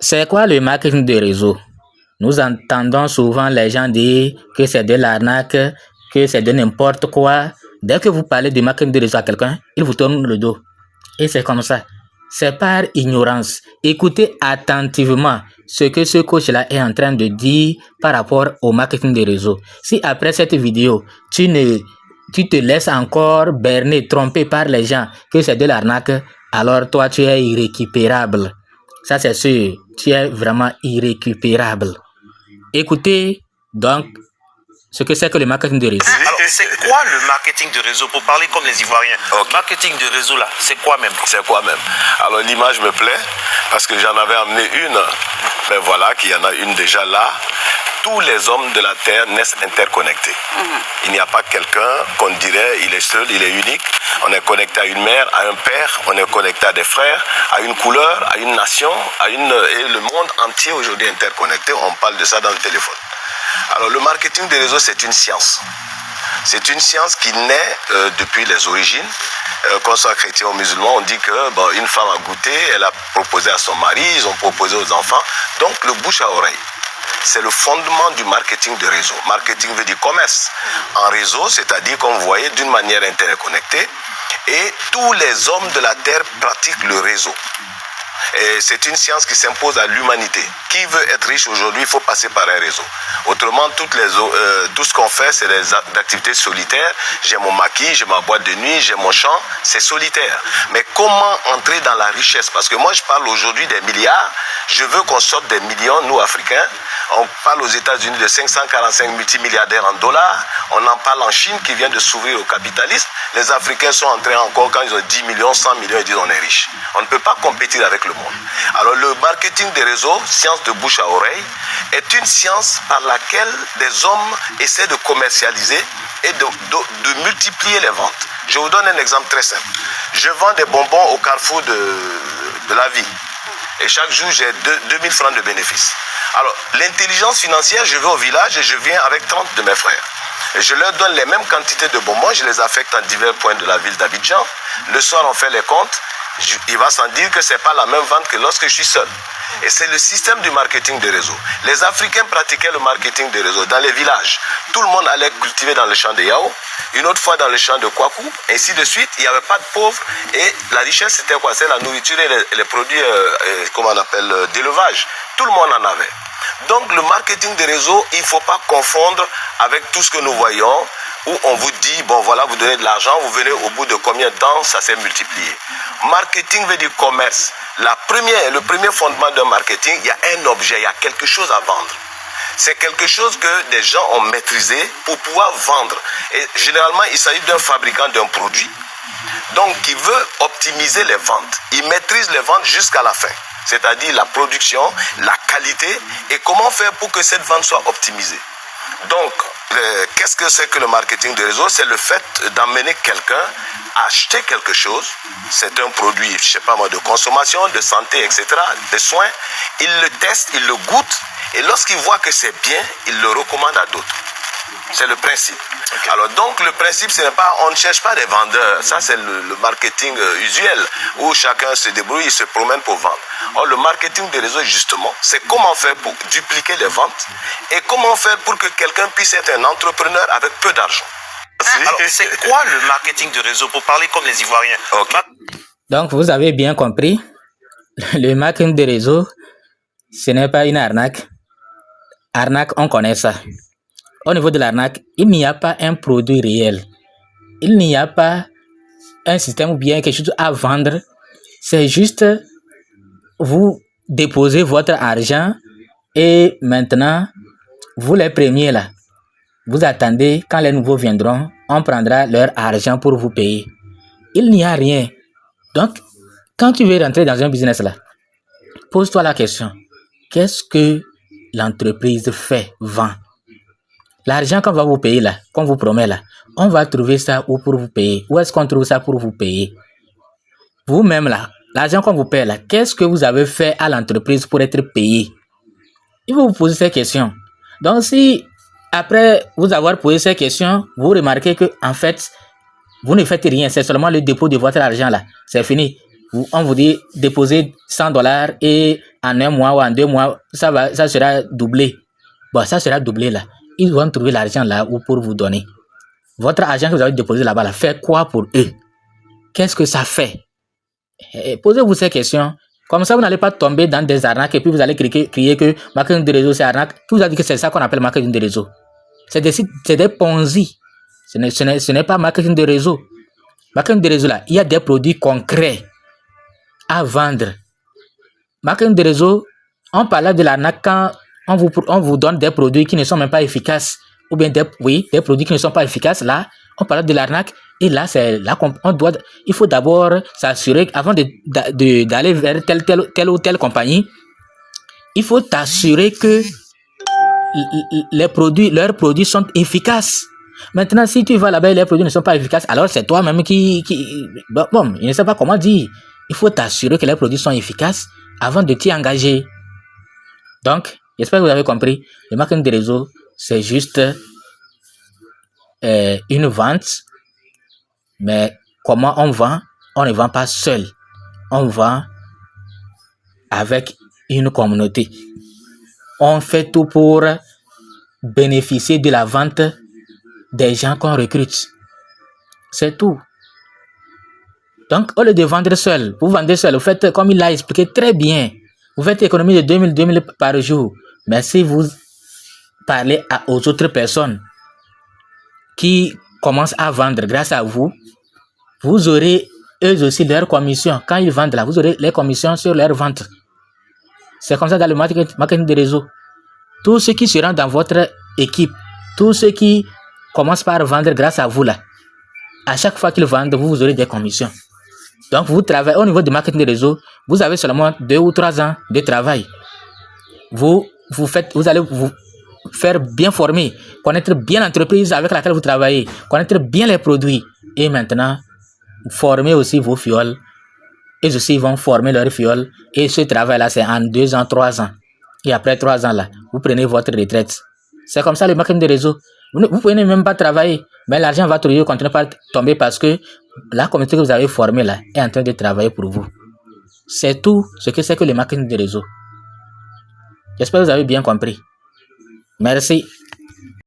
C'est quoi le marketing de réseau? Nous entendons souvent les gens dire que c'est de l'arnaque, que c'est de n'importe quoi. Dès que vous parlez de marketing de réseau à quelqu'un, il vous tourne le dos. Et c'est comme ça. C'est par ignorance. Écoutez attentivement ce que ce coach-là est en train de dire par rapport au marketing de réseau. Si après cette vidéo, tu te laisses encore berner, tromper par les gens que c'est de l'arnaque, alors toi, tu es irrécupérable. Ça, c'est sûr. Tu es vraiment irrécupérable. Écoutez donc ce que c'est que le marketing de réseau. Alors, c'est quoi le marketing de réseau pour parler comme les Ivoiriens? Marketing de réseau, là, c'est quoi même? C'est quoi même? Alors, l'image me plaît parce que j'en avais amené une. Ben voilà, qu'il y en a une déjà là. Tous les hommes de la terre naissent interconnectés. Il n'y a pas quelqu'un qu'on dirait il est seul, il est unique. On est connecté à une mère, à un père, on est connecté à des frères, à une couleur, à une nation, et le monde entier aujourd'hui est interconnecté. On parle de ça dans le téléphone. Alors le marketing des réseaux, c'est une science. C'est une science qui naît depuis les origines. Qu'on soit chrétien ou musulman, on dit que une femme a goûté, elle a proposé à son mari, ils ont proposé aux enfants. Donc le bouche à oreille. C'est le fondement du marketing de réseau. Marketing veut dire commerce. En réseau, c'est-à-dire, comme vous voyez, d'une manière interconnectée. Et tous les hommes de la Terre pratiquent le réseau. Et c'est une science qui s'impose à l'humanité. Qui veut être riche aujourd'hui, il faut passer par un réseau. Autrement, tout ce qu'on fait, c'est des activités solitaires. J'ai mon maquis, j'ai ma boîte de nuit, j'ai mon champ, c'est solitaire. Mais comment entrer dans la richesse? Parce que moi, je parle aujourd'hui des milliards. Je veux qu'on sorte des millions, nous, Africains. On parle aux États-Unis de 545 multimilliardaires en dollars. On en parle en Chine qui vient de s'ouvrir au capitalisme. Les Africains sont entrés encore quand ils ont 10 millions, 100 millions, ils disent on est riche. On ne peut pas compétir avec le monde. Alors le marketing des réseaux, science de bouche à oreille, est une science par laquelle des hommes essaient de commercialiser et de multiplier les ventes. Je vous donne un exemple très simple. Je vends des bonbons au carrefour de la vie. Et chaque jour, j'ai 2000 francs de bénéfices. Alors, l'intelligence financière, je vais au village et je viens avec 30 de mes frères. Et je leur donne les mêmes quantités de bonbons, je les affecte à divers points de la ville d'Abidjan. Le soir, on fait les comptes. Il va sans dire que ce n'est pas la même vente que lorsque je suis seul. Et c'est le système du marketing de réseau. Les Africains pratiquaient le marketing de réseau dans les villages. Tout le monde allait cultiver dans le champ de Yao, une autre fois dans le champ de Kwaku, ainsi de suite. Il n'y avait pas de pauvres. Et la richesse, c'était quoi? C'est la nourriture et les produits, comment on appelle, d'élevage. Tout le monde en avait. Donc le marketing de réseau, il ne faut pas confondre avec tout ce que nous voyons, où on vous dit, bon voilà, vous donnez de l'argent, vous venez au bout de combien de temps, ça s'est multiplié. Marketing veut dire commerce. Le premier fondement d'un marketing, il y a un objet, il y a quelque chose à vendre. C'est quelque chose que des gens ont maîtrisé pour pouvoir vendre. Et généralement, il s'agit d'un fabricant d'un produit. Donc, qui veut optimiser les ventes. Il maîtrise les ventes jusqu'à la fin. C'est-à-dire la production, la qualité et comment faire pour que cette vente soit optimisée. Donc, qu'est-ce que c'est que le marketing de réseau? C'est le fait d'emmener quelqu'un à acheter quelque chose. C'est un produit, je ne sais pas moi, de consommation, de santé, etc., de soins. Il le teste, il le goûte et lorsqu'il voit que c'est bien, il le recommande à d'autres. C'est le principe. Okay. Alors donc le principe, ce n'est pas, on ne cherche pas des vendeurs. Ça c'est le marketing usuel où chacun se débrouille, il se promène pour vendre. Or le marketing des réseaux justement, c'est comment faire pour dupliquer les ventes et comment faire pour que quelqu'un puisse être un entrepreneur avec peu d'argent. Alors c'est quoi le marketing de réseau pour parler comme les Ivoiriens? Okay. Donc vous avez bien compris, le marketing des réseaux, ce n'est pas une arnaque. Arnaque, on connaît ça. Au niveau de l'arnaque, il n'y a pas un produit réel. Il n'y a pas un système ou bien quelque chose à vendre. C'est juste, vous déposez votre argent et maintenant, vous les premiers là, vous attendez quand les nouveaux viendront, on prendra leur argent pour vous payer. Il n'y a rien. Donc, quand tu veux rentrer dans un business là, pose-toi la question. Qu'est-ce que l'entreprise fait, vend? L'argent qu'on va vous payer là, qu'on vous promet là, on va trouver ça où pour vous payer? Où est-ce qu'on trouve ça pour vous payer? Vous-même là, l'argent qu'on vous paye là, qu'est-ce que vous avez fait à l'entreprise pour être payé? Il faut vous poser ces questions. Donc si, après vous avoir posé ces questions, vous remarquez que en fait, vous ne faites rien, c'est seulement le dépôt de votre argent là, c'est fini. on vous dit déposer $100 et en 1 mois ou en 2 mois, ça sera doublé. Bon, ça sera doublé là. Ils vont trouver l'argent là ou pour vous donner. Votre argent que vous avez déposé là-bas, là, fait quoi pour eux? Qu'est-ce que ça fait? Posez-vous ces questions. Comme ça, vous n'allez pas tomber dans des arnaques et puis vous allez crier que marketing de réseau, c'est arnaque. Puis vous allez dire que c'est ça qu'on appelle marketing de réseau. C'est des Ponzi. Ce n'est pas marketing de réseau. Marketing de réseau, là, il y a des produits concrets à vendre. Marketing de réseau, on parle de l'arnaque quand on vous donne des produits qui ne sont même pas efficaces. Ou bien des produits qui ne sont pas efficaces. Là, on parle de l'arnaque. Et là, il faut d'abord s'assurer, avant d'aller vers telle ou telle compagnie, il faut t'assurer que leurs produits sont efficaces. Maintenant, si tu vas là-bas et les produits ne sont pas efficaces, alors c'est toi-même qui bon, je ne sais pas comment dire. Il faut t'assurer que les produits sont efficaces avant de t'y engager. Donc, j'espère que vous avez compris. Le marketing de réseau, c'est juste une vente. Mais comment on vend? On ne vend pas seul. On vend avec une communauté. On fait tout pour bénéficier de la vente des gens qu'on recrute. C'est tout. Donc, au lieu de vendre seul, vous vendez seul, vous faites comme il l'a expliqué très bien. Vous faites économie de 2000 par jour. Mais si vous parlez aux autres personnes qui commencent à vendre grâce à vous, vous aurez eux aussi leurs commissions. Quand ils vendent là, vous aurez les commissions sur leurs ventes. C'est comme ça dans le marketing de réseau. Tous ceux qui seront dans votre équipe, tous ceux qui commencent par vendre grâce à vous là, à chaque fois qu'ils vendent, vous aurez des commissions. Donc vous travaillez au niveau du marketing de réseau, vous avez seulement 2 ou 3 ans de travail. Vous allez vous faire bien former, connaître bien l'entreprise avec laquelle vous travaillez, connaître bien les produits et maintenant former aussi vos fioles. Ils aussi vont former leurs fioles et ce travail-là, c'est en 2 ans, 3 ans. Et après 3 ans, là, vous prenez votre retraite. C'est comme ça le marketing de réseau. Vous ne pouvez même pas travailler, mais l'argent va toujours continuer par tomber parce que la communauté que vous avez formée là est en train de travailler pour vous. C'est tout ce que c'est que le marketing de réseau. J'espère que vous avez bien compris. Merci.